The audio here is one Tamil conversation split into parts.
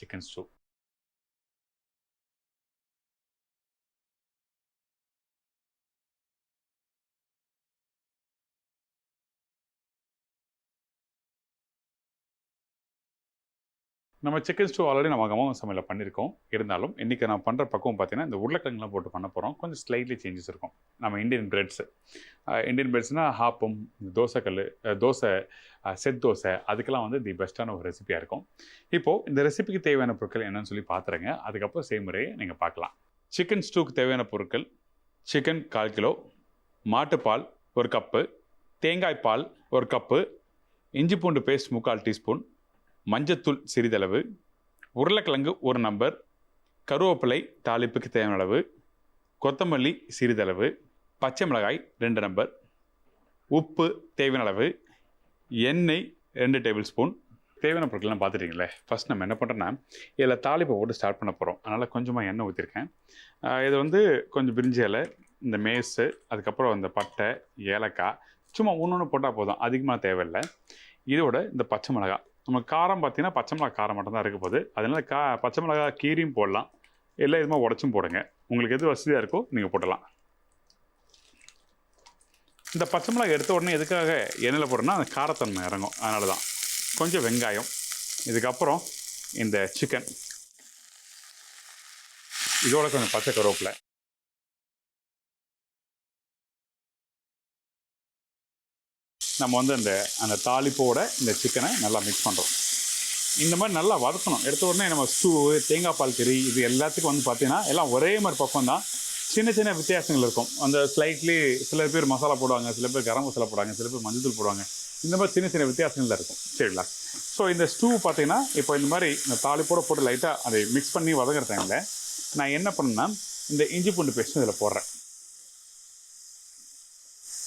சிக்கன் ஸ்டூ. நம்ம சிக்கன் ஸ்டூ ஆல்ரெடி நம்ம அம்மா சமையலில் பண்ணியிருக்கோம். இருந்தாலும் இன்றைக்கி நான் பண்ணுற பக்குவம் பார்த்தீங்கன்னா, இந்த உருளைக்கிழங்குலாம் போட்டு பண்ண போகிறோம். கொஞ்சம் ஸ்லைட்லி சேஞ்சஸ் இருக்கும். நம்ம இந்தியன் பிரெட்ஸ்னால் ஆப்பம், தோசைக்கல், தோசை, செட் தோசை, அதுக்கெல்லாம் வந்து தி பெஸ்ட்டான ஒரு ரெசிபியாக இருக்கும். இப்போது இந்த ரெசிபிக்கு தேவையான பொருட்கள் என்னன்னு சொல்லி பார்த்துருங்க. அதுக்கப்புறம் செய்முறையை நீங்கள் பார்க்கலாம். சிக்கன் ஸ்டூக்கு தேவையான பொருட்கள்: சிக்கன் 1/4 கிலோ, மாட்டுப்பால் 1 கப்பு, தேங்காய் பால் 1 கப்பு, இஞ்சி பூண்டு பேஸ்ட் 3/4 டீஸ்பூன், மஞ்சத்தூள் சிறிதளவு, உருளைக்கிழங்கு 1 நம்பர், கருவேப்பிலை தாளிப்புக்கு தேவையான அளவு, கொத்தமல்லி சிறிதளவு, பச்சை மிளகாய் 2 நம்பர், உப்பு தேவையான அளவு, எண்ணெய் 2 டேபிள் ஸ்பூன். தேவையான பொருட்கள்லாம் பார்த்துட்டிங்களே. ஃபஸ்ட் நம்ம என்ன பண்ணுறோன்னா, இதில் தாளிப்பை போட்டு ஸ்டார்ட் பண்ண போகிறோம். அதனால் கொஞ்சமாக எண்ணெய் ஊற்றிருக்கேன். இது வந்து கொஞ்சம் பிரிஞ்சி இலை, இந்த மேஸு, அதுக்கப்புறம் இந்த பட்டை, ஏலக்காய், சும்மா ஒன்று போட்டால் போதும், அதிகமாக தேவையில்லை. இதோட இந்த பச்சை மிளகாய், நம்ம காரம் பார்த்தீங்கன்னா பச்சை மிளகா காரம் மட்டும்தான் இருக்க போகுது. அதனால் பச்சை மிளகா கீரியும் போடலாம், இல்லை எதுவுமே உடச்சும் போடுங்க. உங்களுக்கு எது வசதியாக இருக்கோ நீங்கள் போடலாம். இந்த பச்சை மிளகா எடுத்த உடனே எதுக்காக எண்ணெயில் போடுறோன்னா அந்த காரத்தன்மை இறங்கும், அதனால தான். கொஞ்சம் வெங்காயம், இதுக்கப்புறம் இந்த சிக்கன், இதோட கொஞ்சம் பச்சை கருவேப்பிலை, நம்ம வந்து அந்த தாளிப்போட இந்த சிக்கனை நல்லா மிக்ஸ் பண்ணுறோம். இந்த மாதிரி நல்லா வதக்கணும். எடுத்த உடனே நம்ம ஸ்டூ, தேங்காய் பால் கறி, இது எல்லாத்துக்கும் வந்து பார்த்தீங்கன்னா எல்லாம் ஒரே மாதிரி பக்கம் தான். சின்ன சின்ன வித்தியாசங்கள் இருக்கும். அந்த ஸ்லைட்லி சில பேர் மசாலா போடுவாங்க, சில பேர் கரம் மசாலா போடுவாங்க, சில பேர் மஞ்சள் போடுவாங்க. இந்த மாதிரி சின்ன சின்ன வித்தியாசங்கள் தான் இருக்கும். சரிங்களா? ஸோ இந்த ஸ்டூ பார்த்தீங்கன்னா இப்போ இந்த மாதிரி இந்த தாளிப்போட போட்டு லைட்டாக அதை மிக்ஸ் பண்ணி வதங்குற டைமில் நான் என்ன பண்ணேன்னா, இந்த இஞ்சி பூண்டு பேஸ்ட் இதில் போடுறேன்.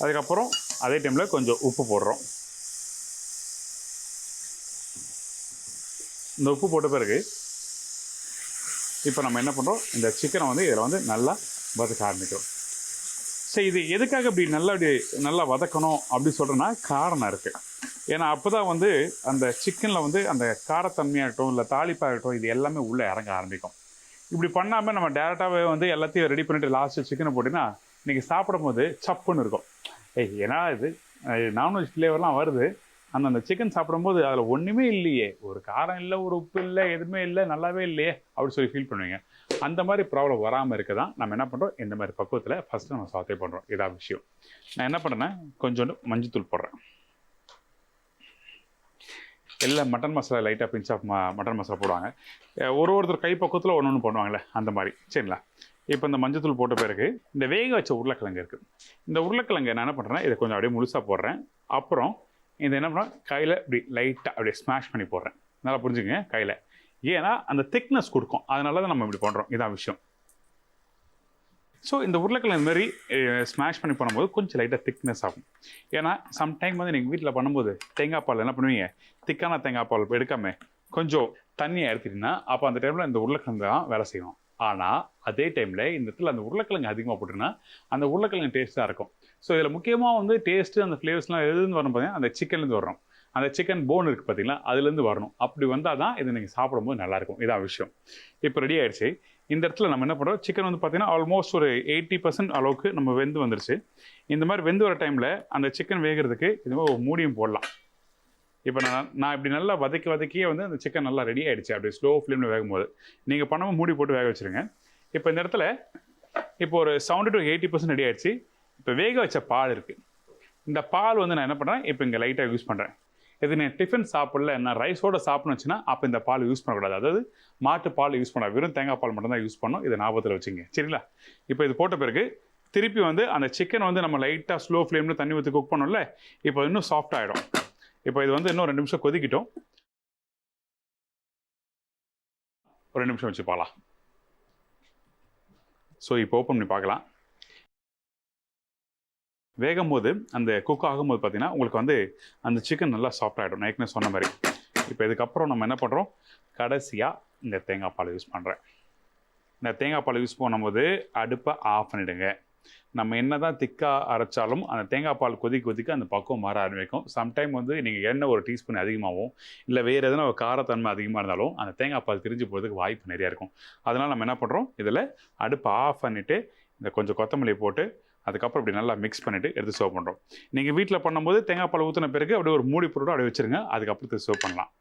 அதுக்கப்புறம் அதே டைமில் கொஞ்சம் உப்பு போடுறோம். இந்த உப்பு போட்ட பிறகு இப்போ நம்ம என்ன பண்ணுறோம், இந்த சிக்கனை வந்து இதில் வந்து நல்லா வதக்க ஆரம்பிக்கிறோம். சரி, இது எதுக்காக இப்படி நல்லா வதக்கணும் அப்படின்னு சொல்கிறேன்னா காரணம் இருக்குது. ஏன்னா அப்போ தான் வந்து அந்த சிக்கனில் வந்து அந்த காரத்தன்மையாகட்டும் இல்லை தாளிப்பாகட்டும் இது எல்லாமே உள்ளே இறங்க ஆரம்பிக்கும். இப்படி பண்ணாமல் நம்ம டேரெக்டாகவே வந்து எல்லாத்தையும் ரெடி பண்ணிவிட்டு லாஸ்ட்டு சிக்கனை போட்டிங்கன்னா இன்றைக்கி சாப்பிடும் போது சப்புன்னு இருக்கும். ஏன்னா இது நான்வெஜ் ஃப்ளேவர்லாம் வருது, அந்த சிக்கன் சாப்பிடும்போது அதில் ஒன்றுமே இல்லையே, ஒரு காரம் இல்லை, ஒரு உப்பு இல்லை, எதுவுமே இல்லை, நல்லாவே இல்லையே அப்படின்னு சொல்லி ஃபீல் பண்ணுவீங்க. அந்த மாதிரி ப்ராப்ளம் வராமல் இருக்க தான் நம்ம என்ன பண்ணுறோம், இந்த மாதிரி பக்குவத்தில் ஃபஸ்ட்டு நம்ம சாத்தே பண்ணுறோம். இதான் விஷயம். நான் என்ன பண்ணுறேன்னா, கொஞ்சோண்டு மஞ்சத்தூள் போடுறேன். எல்லாம் மட்டன் மசாலா லைட்டாக பிஞ்ச் ஆஃப் மட்டன் மசாலா போடுவாங்க. ஒருத்தர் கை பக்கத்தில் ஒன்று பண்ணுவாங்களே, அந்த மாதிரி. சரிங்களா? இப்போ இந்த மஞ்சத்தூள் போட்ட பிறகு இந்த வேக வச்ச உருளைக்கிழங்கு இருக்குது. இந்த உருளைக்கிழங்கு நான் என்ன பண்ணுறேன்னா, இதை கொஞ்சம் அப்படியே முழுசாக போடுறேன். அப்புறம் இதை என்ன பண்ணுறேன், கையில் இப்படி லைட்டாக அப்படியே ஸ்மாஷ் பண்ணி போடுறேன். நல்லா புரிஞ்சுங்க, கையில். ஏன்னா அந்த திக்னஸ் கொடுக்கும், அதனால தான் நம்ம இப்படி பண்ணுறோம். இதான் விஷயம். ஸோ இந்த உருளைக்கிழங்கு மாதிரி ஸ்மாஷ் பண்ணி பண்ணும்போது கொஞ்சம் லைட்டாக திக்னஸ் ஆகும். ஏன்னா சம்டைம் வந்து நீங்கள் வீட்டில் பண்ணும்போது தேங்காய் பால் என்ன பண்ணுவீங்க, திக்கான தேங்காய் பால் எடுக்காமல் கொஞ்சம் தண்ணியை எடுத்துட்டிங்கன்னா அப்போ அந்த டைமில் இந்த உருளைக்கிழங்கு தான் வேலை செய்யும். ஆனால் அதே டைமில் இந்த இடத்துல அந்த உருளைக்கிழங்கு அதிகமாக போட்டுன்னா அந்த உருளைக்கிழங்கு டேஸ்ட்டாக இருக்கும். ஸோ இதில் முக்கியமாக வந்து டேஸ்ட்டு அந்த ஃப்ளேவர்ஸ்லாம் எதுன்னு வரணும் பார்த்தீங்கன்னா, அந்த சிக்கன்லேருந்து வரணும். அந்த சிக்கன் போன் இருக்குது பார்த்தீங்களா, அதுலேருந்து வரணும். அப்படி வந்தால் தான் இது நீங்கள் சாப்பிடும்போது நல்லாயிருக்கும். இதான் விஷயம். இப்போ ரெடி ஆகிடுச்சு. இந்த இடத்துல நம்ம என்ன பண்ணுறோம், சிக்கன் வந்து பார்த்தீங்கன்னா ஆல்மோஸ்ட் ஒரு 80% அளவுக்கு நம்ம வெந்து வந்துருச்சு. இந்த மாதிரி வெந்து வர டைமில் அந்த சிக்கன் வேகிறதுக்கு இது மாதிரி ஒரு மூடியும் போடலாம். இப்போ நான் இப்படி நல்லா வதக்கியே வந்து அந்த சிக்கன் நல்லா ரெடி ஆகிடுச்சு. அப்படியே ஸ்லோ ஃப்ளேமில் வேகும்போது நீங்கள் பண்ணாமல் மூடி போட்டு வேக வச்சுருங்க. இப்போ இந்த இடத்துல இப்போ ஒரு 70 to 80% ரெடி ஆகிடுச்சு. இப்போ வேக வச்ச பால் இருக்குது. இந்த பால் வந்து நான் என்ன பண்ணுறேன், இப்போ இங்கே லைட்டாக யூஸ் பண்ணுறேன். இது நான் டிஃபன் சாப்பிடல, நான் ரைஸோடு சாப்பிட்ணுச்சுன்னா அப்போ இந்த பால் யூஸ் பண்ணக்கூடாது. அதாவது மாட்டு பால் யூஸ் பண்ணாது, வெறும் தேங்காய் பால் மட்டும்தான் யூஸ் பண்ணணும். இதை ஞாபகத்தில் வச்சுங்க. சரிங்களா? இப்போ இது போட்ட பிறகு திருப்பி வந்து அந்த சிக்கன் வந்து நம்ம லைட்டாக ஸ்லோ ஃப்ளேமில் தண்ணி ஊற்றி குக் பண்ணோம்ல, இப்போ இன்னும் சாஃப்ட் ஆகிடும். இப்போ இது வந்து இன்னும் 2 நிமிஷம் கொதிக்கிட்டோம். ஒரு 2 நிமிஷம் வச்சு பார்க்கலாம். ஸோ இப்போ ஓப்பன் பண்ணி பார்க்கலாம். வேகும் போது அந்த குக் ஆகும்போது பார்த்தீங்கன்னா உங்களுக்கு வந்து அந்த சிக்கன் நல்லா சாஃப்ட் ஆகிடும், நான் ஏற்கனவே சொன்ன மாதிரி. இப்போ இதுக்கப்புறம் நம்ம என்ன பண்ணுறோம், கடைசியாக இந்த தேங்காய் பால் யூஸ் பண்ணுறேன். இந்த தேங்காய் பால் யூஸ் பண்ணும்போது அடுப்பை ஆஃப் பண்ணிவிடுங்க. நம்ம என்ன தான் திக்காக அரைச்சாலும் அந்த தேங்காய் பால் கொதிக்க அந்த பக்குவம் மாற ஆரம்பிக்கும். சம்டைம் வந்து நீங்கள் எண்ணெய் ஒரு டீஸ்பூன் அதிகமாகவும் இல்லை வேறு எதனா ஒரு காரத்தன்மை அதிகமாக இருந்தாலும் அந்த தேங்காய் பால் திரிஞ்சு போகிறதுக்கு வாய்ப்பு நிறையா இருக்கும். அதனால் நம்ம என்ன பண்ணுறோம், இதில் அடுப்பை ஆஃப் பண்ணிவிட்டு இந்த கொஞ்சம் கொத்தமல்லி போட்டு அதுக்கப்புறம் இப்படி நல்லா மிக்ஸ் பண்ணிவிட்டு எடுத்து சர்வ் பண்ணுறோம். நீங்கள் வீட்டில் பண்ணும்போது தேங்காய் பால் ஊற்றின பிறகு அப்படியே ஒரு மூடி போட்டு அப்படியே வச்சுருங்க. அதுக்கப்புறம் சர்வ் பண்ணலாம்.